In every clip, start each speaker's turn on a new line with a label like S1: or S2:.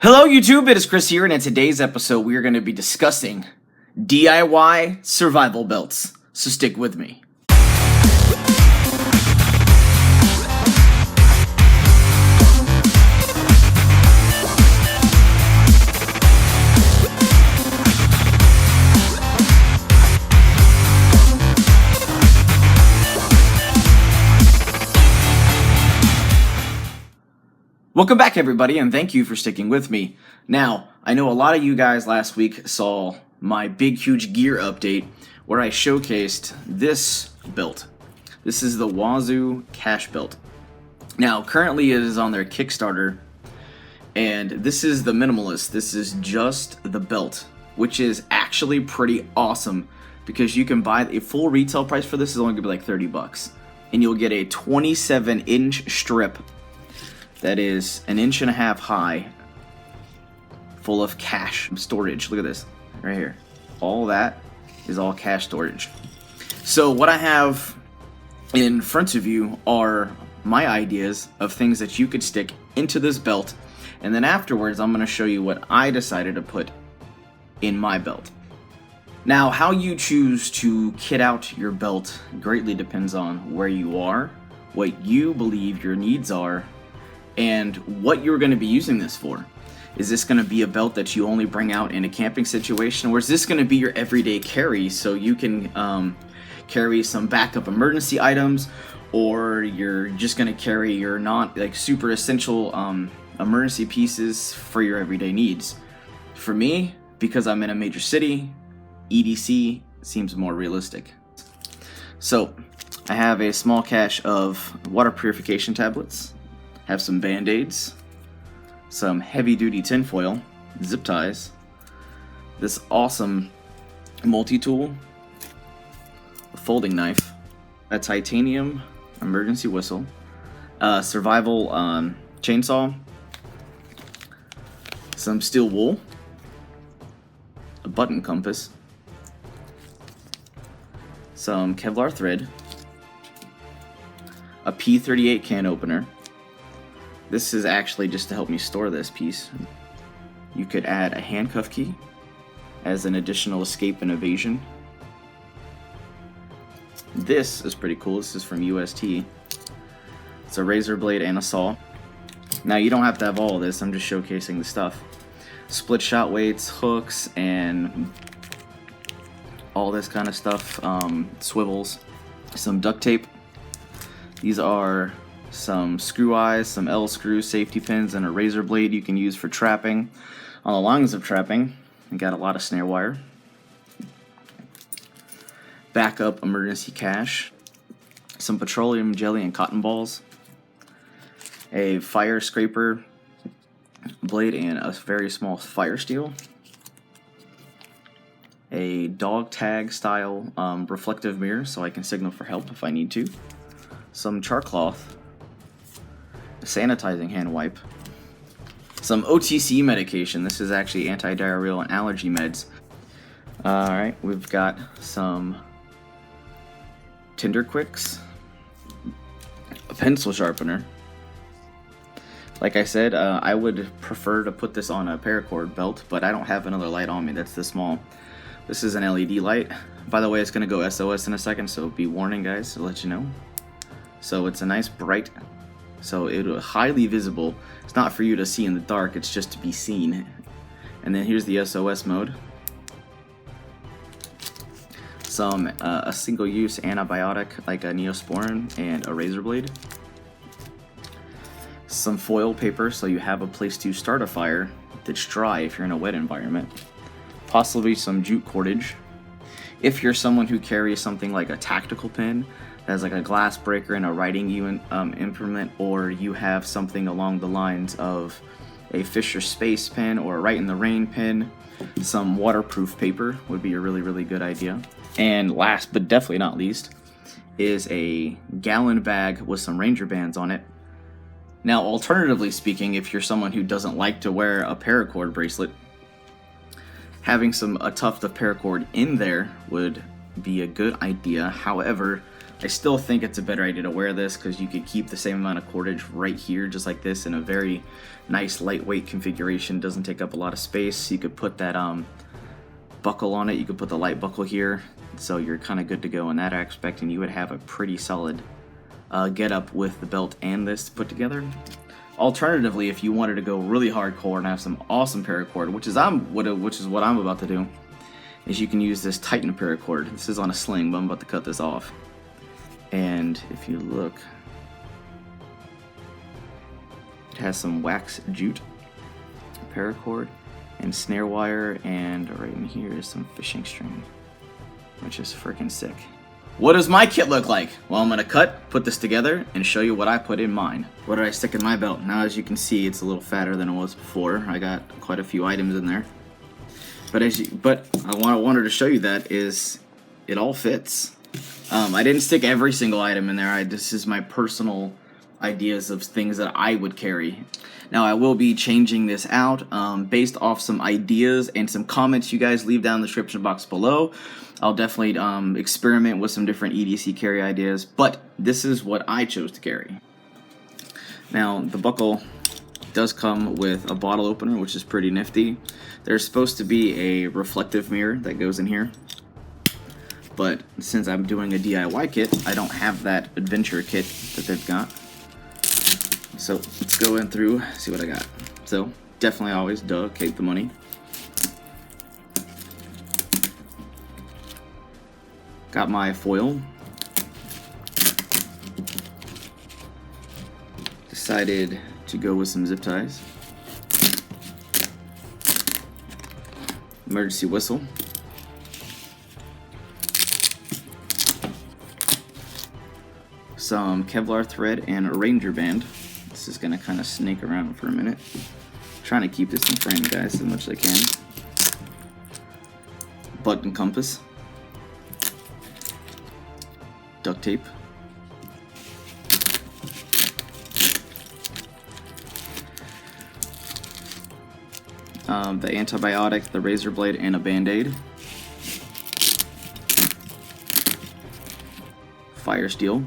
S1: Hello YouTube, it is Chris here, and in today's episode we are going to be discussing DIY survival belts, so stick with me. Welcome back everybody, and thank you for sticking with me. Now, I know a lot of you guys last week saw my big huge gear update where I showcased this belt. This is the Wazoo cache belt. Now, currently it is on their Kickstarter, and this is the minimalist. This is just the belt, which is actually pretty awesome because you can buy a full retail price for this is only gonna be like 30 bucks, and you'll get a 27-inch strip that is 1.5 inches high, full of cache storage. Look at this, right here. All that is all cache storage. So what I have in front of you are my ideas of things that you could stick into this belt, and then afterwards I'm going to show you what I decided to put in my belt. Now, how you choose to kit out your belt greatly depends on where you are, what you believe your needs are, and what you're going to be using this for. Is this going to be a belt that you only bring out in a camping situation, or is this going to be your everyday carry so you can carry some backup emergency items, or you're just going to carry your not like super essential emergency pieces for your everyday needs? For me, because I'm in a major city, EDC seems more realistic. So I have a small cache of water purification tablets, have some band-aids, some heavy-duty tinfoil, zip ties, this awesome multi-tool, a folding knife, a titanium emergency whistle, a survival chainsaw, some steel wool, a button compass, some Kevlar thread, a P38 can opener. This is actually just to help me store this piece. You could add a handcuff key as an additional escape and evasion. This is pretty cool. This is from UST. It's a razor blade and a saw. Now, you don't have to have all of this. I'm just showcasing the stuff. Split shot weights, hooks, and all this kind of stuff. Swivels. Some duct tape. These are some screw eyes, some L screws, safety pins, and a razor blade you can use for trapping. On the lines of trapping, we got a lot of snare wire, backup emergency cache, some petroleum jelly and cotton balls, a fire scraper blade and a very small fire steel, a dog tag style reflective mirror so I can signal for help if I need to, some char cloth, a sanitizing hand wipe, some OTC medication. This is actually anti-diarrheal and allergy meds. Alright, we've got some Tinder Quicks, a pencil sharpener. Like I said, I would prefer to put this on a Paracord belt, but I don't have another light on me that's this small. This is an LED light. By the way, it's going to go SOS in a second, so be warning guys, to let you know. So it's a nice bright, so it's highly visible. It's not for you to see in the dark, it's just to be seen. And then here's the SOS mode. Some a single-use antibiotic like a Neosporin and a razor blade. Some foil paper so you have a place to start a fire that's dry if you're in a wet environment. Possibly some jute cordage. If you're someone who carries something like a tactical pen that has like a glass breaker and a writing implement, or you have something along the lines of a Fisher Space pen or a Write in the Rain pen, some waterproof paper would be a really good idea. And last but definitely not least is a gallon bag with some Ranger bands on it. Now, alternatively speaking, if you're someone who doesn't like to wear a Paracord bracelet, having a tuft of Paracord in there would be a good idea. However, I still think it's a better idea to wear this because you could keep the same amount of cordage right here, just like this, in a very nice lightweight configuration. Doesn't take up a lot of space. You could put that buckle on it. You could put the light buckle here, so you're kind of good to go in that aspect, and you would have a pretty solid get up with the belt and this put together. Alternatively, if you wanted to go really hardcore and have some awesome paracord, which is what I'm about to do, is you can use this Titan paracord. This is on a sling, but I'm about to cut this off. And if you look, it has some wax jute paracord and snare wire, and right in here is some fishing string, which is freaking sick. What does my kit look like? Well, I'm gonna put this together, and show you what I put in mine. What did I stick in my belt? Now, as you can see, it's a little fatter than it was before. I got quite a few items in there. But I wanted to show you that is it all fits. I didn't stick every single item in there. This is my personal ideas of things that I would carry. Now, I will be changing this out based off some ideas and some comments you guys leave down in the description box below. I'll definitely experiment with some different EDC carry ideas, but this is what I chose to carry. Now, the buckle does come with a bottle opener, which is pretty nifty. There's supposed to be a reflective mirror that goes in here, but since I'm doing a DIY kit, I don't have that adventure kit that they've got. So let's go in through, see what I got. So definitely always duct tape the money. Got my foil. Decided to go with some zip ties. Emergency whistle. Some Kevlar thread and a Ranger band. This is gonna kind of snake around for a minute. Trying to keep this in frame, guys, as much as I can. Button compass. Duct tape. The antibiotic, the razor blade, and a band-aid. Fire steel.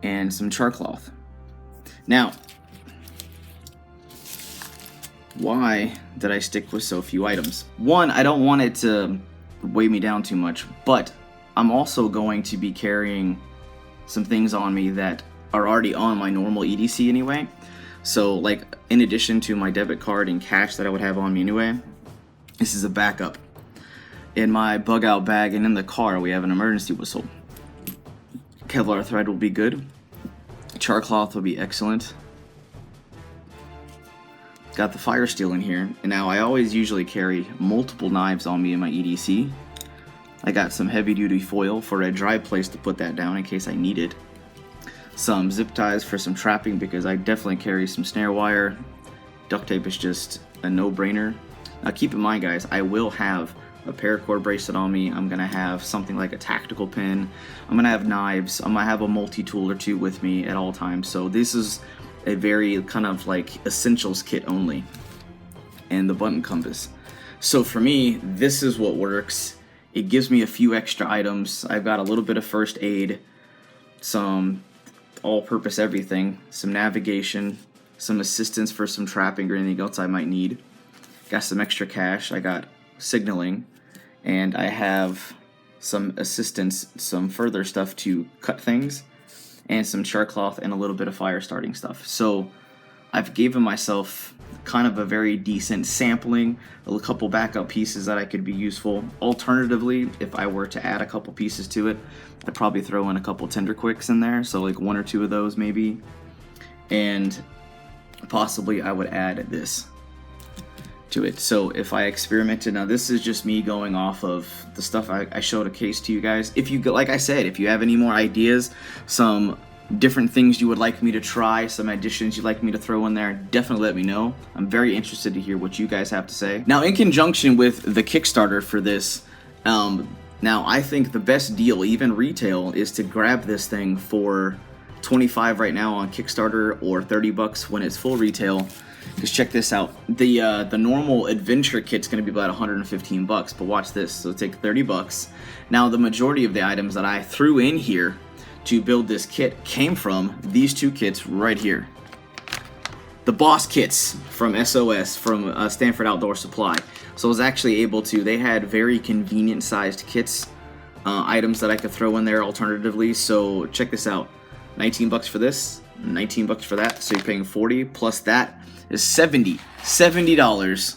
S1: And some char cloth. Now, why did I stick with so few items? One, I don't want it to weigh me down too much, but I'm also going to be carrying some things on me that are already on my normal EDC anyway. So, like, in addition to my debit card and cash that I would have on me anyway, this is a backup. In my bug out bag and in the car, we have an emergency whistle. Kevlar thread will be good. Char cloth will be excellent. Got the fire steel in here. And now I always usually carry multiple knives on me in my EDC. I got some heavy duty foil for a dry place to put that down in case I need it. Some zip ties for some trapping because I definitely carry some snare wire. Duct tape is just a no-brainer. Now keep in mind, guys, I will have a paracord bracelet on me. I'm gonna have something like a tactical pin. I'm gonna have knives. I'm gonna have a multi-tool or two with me at all times. So this is a very kind of like essentials kit only. And the button compass. So for me, this is what works. It gives me a few extra items. I've got a little bit of first aid, some all-purpose everything, some navigation, some assistance for some trapping or anything else I might need. Got some extra cash. I got signaling, and I have some assistance, some further stuff to cut things, and some char cloth and a little bit of fire starting stuff. So I've given myself kind of a very decent sampling, a couple backup pieces that I could be useful. Alternatively, if I were to add a couple pieces to it, I'd probably throw in a couple tender quicks in there, so like one or two of those maybe, and possibly I would add this to it. So if I experimented, now this is just me going off of the stuff I showed a case to you guys. If you, like I said, if you have any more ideas, some different things you would like me to try, some additions you'd like me to throw in there, definitely let me know. I'm very interested to hear what you guys have to say. Now, in conjunction with the Kickstarter for this, now I think the best deal, even retail, is to grab this thing for $25 right now on Kickstarter or $30 when it's full retail. Because check this out, the normal adventure kit's going to be about 115 bucks, but watch this. So take 30 bucks. Now the majority of the items that I threw in here to build this kit came from these two kits right here. The boss kits from SOS, from Stanford Outdoor Supply. So I was actually able to, they had very convenient sized kits, items that I could throw in there alternatively. So check this out, 19 bucks for this, 19 bucks for that. So you're paying 40 plus that is $70.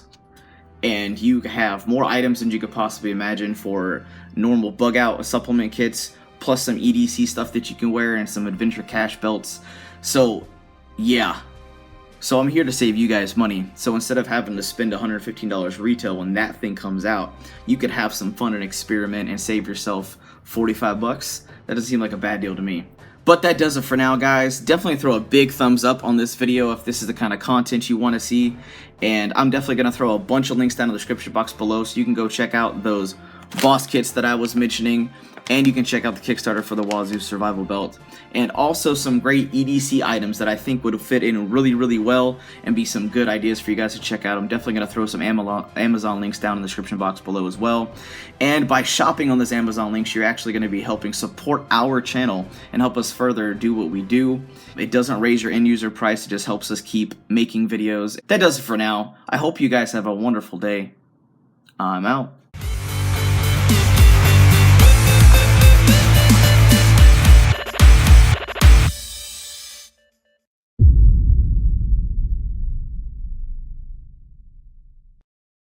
S1: And you have more items than you could possibly imagine for normal bug out supplement kits, plus some EDC stuff that you can wear and some adventure cash belts. So yeah. So I'm here to save you guys money. So instead of having to spend $115 retail when that thing comes out, you could have some fun and experiment and save yourself 45 bucks. That doesn't seem like a bad deal to me. But that does it for now, guys. Definitely throw a big thumbs up on this video if this is the kind of content you want to see. And I'm definitely going to throw a bunch of links down in the description box below so you can go check out those boss kits that I was mentioning. And you can check out the Kickstarter for the Wazoo survival belt. And also some great EDC items that I think would fit in really, really well and be some good ideas for you guys to check out. I'm definitely going to throw some Amazon links down in the description box below as well. And by shopping on those Amazon links, you're actually going to be helping support our channel and help us further do what we do. It doesn't raise your end user price. It just helps us keep making videos. That does it for now. I hope you guys have a wonderful day. I'm out.